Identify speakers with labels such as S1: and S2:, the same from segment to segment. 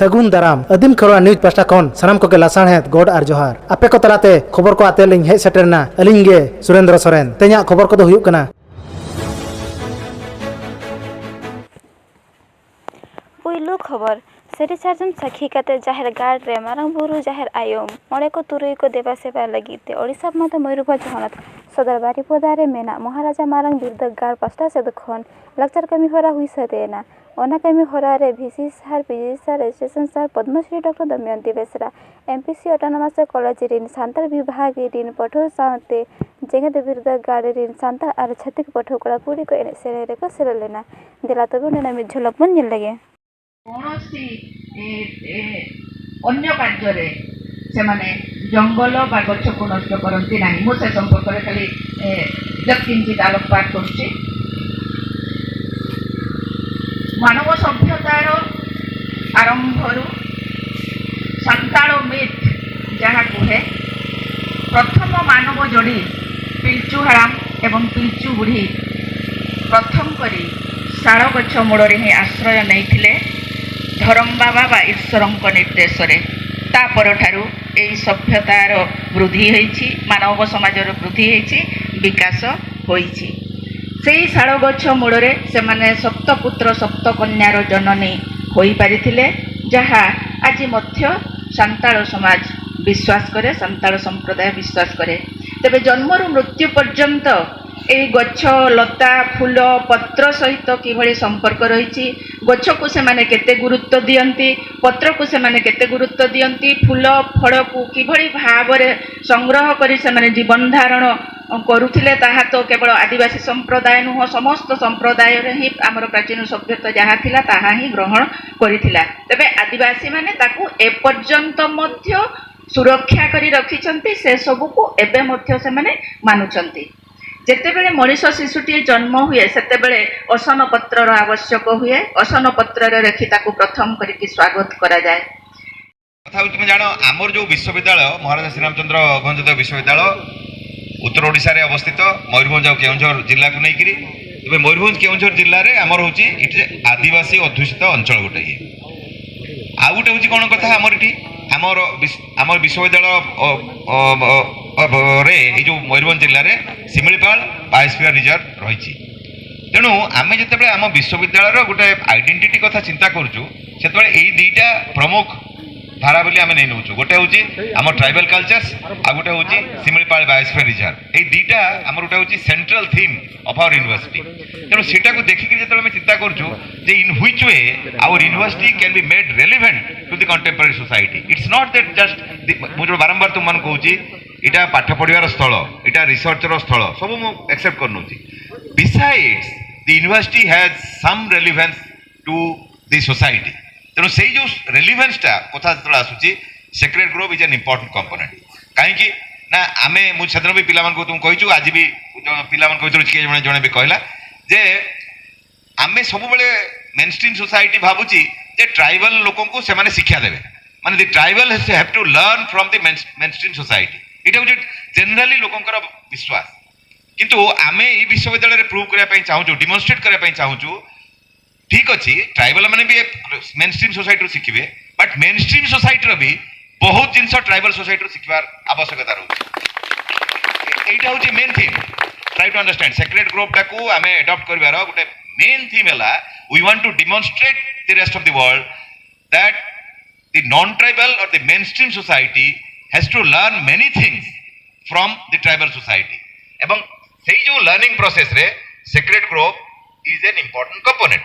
S1: सगुन दाराम आदिम Kharwa news pasta खन सानाम को लासाण है गॉड आर जोहार आपे को तलाते खबर को आते लिंग हे सेटरना अलिंग गे सुरेंद्र सोरेन तेया खबर को दो हुयुक कना
S2: पुइलु खबर सेरी सार्जन सखी काते जाहेर गार्ड रे मारंग बुरु जाहेर आयम मोड़े को तुरुई को देवा सेवा लगिते ओडिसा मत मयूरभंज हनत सदर बारिपदा रे मेना महाराजा मारंग बिरद गार्ड पास्टा से दखन लक्चर कमी होरा हुई सतेना ओना कमी होरा रे भिसी सार पीजी सार स्टेशन सार Padmashri doctor Damayanti Besra MPC autonomous college रिन सांताल विभाग रिन पठो साते जेगेद बिरद गार्ड रिन सांताल आर छत्तीक पठो कड़ा कुड़ी को एने सेरे रे को सेरे लेना दिला तबे नेना मि झलक मन नेल लगे
S3: कौनसी अन्य कार्य से माने जंगल बा गछ को नष्ट करती ना मुझे संपर्क में खाली किंचित आलोकपात कर मानव सभ्यतार आरंभ संताल मिथ जहाँ कहे प्रथम मानव जोड़ी पिलचु हराम एवं पिलचु बुढ़ी प्रथम करी शाल गछ मूଳରେ ହିଁ आश्रय नहीं धरम बाबा बा ईश्वर निर्देश तापरठारू यही सभ्यतार वृद्धि होईछि मानव समाजर वृद्धि होईछि विकास होईछि सेही शाल गछ मूଳରେ सेमाने सप्तपुत्र सप्तकन्यार जननी होई पारिथिले जहाँ आज मध्य सांताल समाज विश्वास करे सांताल संप्रदाय विश्वास करे तेबे जन्मरू मृत्यु पर्यंत एई गछ लता फूल पत्र सहित किभଳି संपर्क रही गछ को से माने केते गुरुत्व दियंती पत्र को से माने केते गुरुत्व दियंती फूल फल को किभଳି भावरे संग्रह करी से माने जीवन धारण करुथिले ताहा तो केवल आदिवासी संप्रदाय नुह समस्त संप्रदाय रे ही हमर प्राचीन सभ्यता जहाँ थिला ताहा ही ग्रहण करिथिला तबे आदिवासी माने ताकू ए पर्यंत मध्य सुरक्षा करी रखिचंती से सब को एबे मध्य से माने मानुचंती जेतेबेले मनीष शिशुटी जन्म हुए सेतेबेले असन पत्रर आवश्यक हुए असन पत्र रेखी ताकू प्रथम करके स्वागत करा जाए
S4: कथा तुम जान आमर जो विश्वविद्यालय महाराजा श्रीरामचंद्र भंजदेव विश्वविद्यालय उत्तर ओडिशा रे अवस्थित मयूरभंज और केउंझर जिला को नहीं करी तबे मयूरभंज केउंझर जिल्ला रे आमर होची इटे आदिवासी अध्युषित अंचल गोटे आ गोटे होची कोन कथा आमर इटी आमर विश्वविद्यालय रे जो मयूरभंज जिले में शिमिलीपाल बायोस्फीयर रिजर्व रही तेणु आम जिते आम विश्वविद्यालय गोटे आइडेंटिटी कथा चिंता करूँ से दुईटा प्रमुख धारा बोली आम नहीं नौ गोटे हूँ आम ट्राइबल कल्चर्स आ गोटे हूँ शिमिलीपाल बायोस्फीयर रिजर्व ये दुईटा आम गोटे हूँ central theme of our university तेणु सेटा को देखिक जो चिंता करूँ in which way our university can be made relevant to the contemporary society it's not that just मुझे बारंबार तुम मन कहूँ इटा पाठ पढ़िवार स्थल इटा रिसर्चर स्थल सब मु एक्सेप्ट करनोची besides the university has some relevance to the society तेणु से जो रेलिवेंस टा कथा जो आसूची sacred grove is an important component कहीं ना आम मुझे भी पिला तुम कही आज भी पिला जड़े जड़े भी कहला जे आम सब मेन स्ट्रीम सोसाइटी भावुची जे ट्राइबल लोक को से शिक्षा देवे माने the tribal have to learn from the mainstream society ये हूँ जेनराली लोकंर विश्वास किंतु आमे ये विश्वविद्यालय प्रूव करने चाहूँ डिमोन्स्ट्रेट करने चाहूँ ठीक अच्छे ट्राइबल मैंने भी मेन स्ट्रीम सोसाइटी शिखे बट मेन स्ट्रीम सोसाइटी भी बहुत जिन ट्राइबल सोसाइटी शिखार आवश्यकता रोचे यहाँ हूँ main theme try to understand sacred grove टाक आम एडप्ट कर गोटे मेन थीम है we want to demonstrate the rest of the world that the non tribal और the mainstream society has to learn many things from the tribal society एवं से जो learning process रे sacred grove is an important component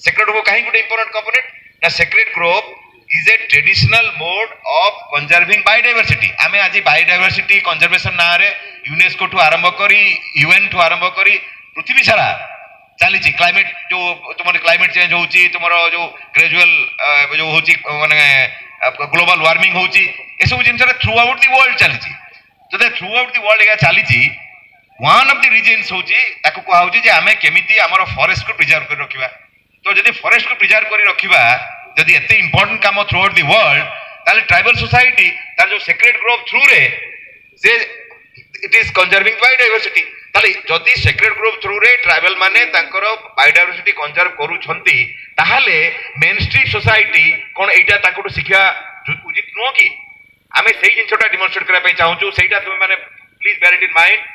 S4: sacred Grove कहीं गोटे important component ना sacred grove is a traditional mode of conserving biodiversity आमे आज biodiversity conservation ना रे यूनेस्को ठू आरंभ करी यूएन ठू आरंभ करी पृथ्वी सारा चली क्लाइमेट जो तुम क्लाइमेट चेंज होची तुम जो ग्रेजुअल जो होची माने ग्लोबल वार्मिंग होची ए सब जिन थ्रू आउट दि वर्ल्ड चली जो थ्रू आउट दि वर्ल्ड चली वन ऑफ द रीजन्स होची ताको कहा होची जे आमे केमिति हमर फॉरेस्ट को प्रिजर्व कर रखिबा तो जदि फॉरेस्ट को प्रिजर्व कर रखिबा जदि एते इंपोर्टेंट काम थ्रू आउट दि वर्ल्ड ताले ट्राइबल सोसाइटी तार जो सेक्रेड ग्रोव थ्रू रे से इट इज कंजर्विंग बायोडायवर्सिटी ताले जदि सेक्रेट ग्रुप थ्रू रे ट्राइबल माने तांकर बायोडायवर्सिटी कंजर्व करू छंती ताहाले मेन स्ट्रीम सोसाइटी कोन एटा ताकू शिक्षा उचित नो कि आमे सेही जिंसटा डेमोन्स्ट्रेट करा पई चाहूचू सेहीटा तुम माने please bear it in mind.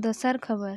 S2: दोसर खबर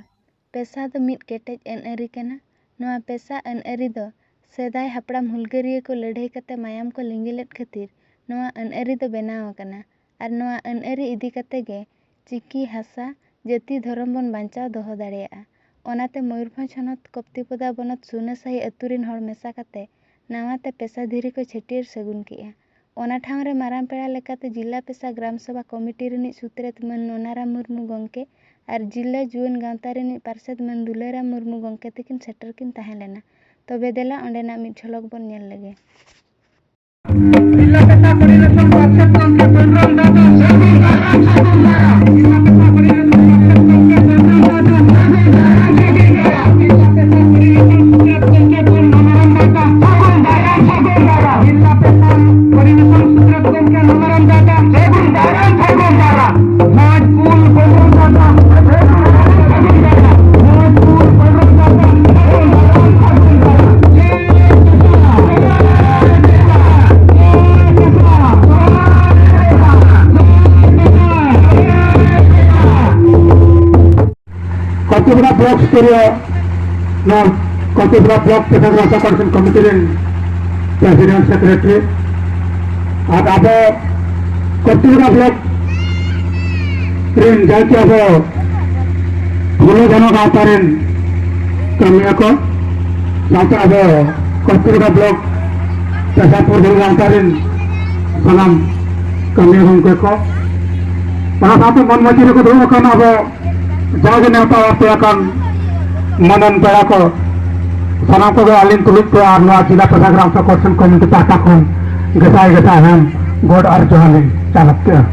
S2: पेशा दो मिद केटेज अनअरी कना नवा पेशा अनअरी दो सेदाय हपड़ाम हुलगरिया को लड़ाई कते मायाम को लिंगिलेट खातिर नवा अनअरी दो बनाव कना और नवा अनअरी इदी कते गे चिकी हासा जाति धर्म बन बांचाव दोहो दाड़ेया ओनाते मयूरभंज हनत कप्तिपदा बनत सुनासाही अतुरिन हर मेसा कते नवाते पेशा धीरी को छेटियर सगुन किया ओना ठाव रे माराम पेड़ा लेकाते जिला पेशा ग्राम सभा कमिटी रिनी सुत्रेत मन नोनाराम मुर्मू गंके और जिला जुवन गांवता रिनी पार्षद मन दुलाराम मुर्मू गंके तकिन सेटर किन ताहें लेना तबे देला ओंडेना मिद झलक बन नेल लगे।
S5: जिला पेशा परिरक्षण पार्षद गंके बलराम दादा साबुन दादा साबुन दादा जिला पेशा परिरक्षण पार्षद गंके बलराम दादा जिला पेशा परिरक्षण सूत्रत गंके नोनाराम दादा साबुन दादा साबुन दादा जिला पेशा परिरक्षण सूत्रत गंके नोनाराम दादा साबुन दादा साबुन दादा नाजपुर बलराम दादा साबुन दादा नाजपुर बलराम दादा साबुन कतिबड़ा ब्लॉक स्तरीय कतिबड़ा ब्लॉक पेशाग्रासा कॉर्पोरेशन कमिटी प्रेसिडेंट सेक्रेटरी और अब कतिबड़ा ब्लॉक जाके अब फूलो जन गाँवता कमिया को अब कतिबड़ा ब्लॉक पेशापुर गाँवता सामान कमिया गंके को मन मजूरी को दूर अब जागे नेता पेड़ाकान मनन पेड़ा को सामान को आलिन तुलित पे और जिला पेशा ग्राम सभा कॉर्पोरेशन कमिटी पाहटा खन गेसाय गेसाय हम गोड और जोहार चालक के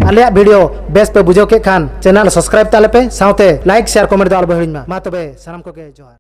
S1: आलिया वीडियो बेस पे बुझो के खान चैनल सब्सक्राइब ताले पे साउते लाइक शेयर कमेंट दो आलो बहिमा मा तबे सनम को के जोहार।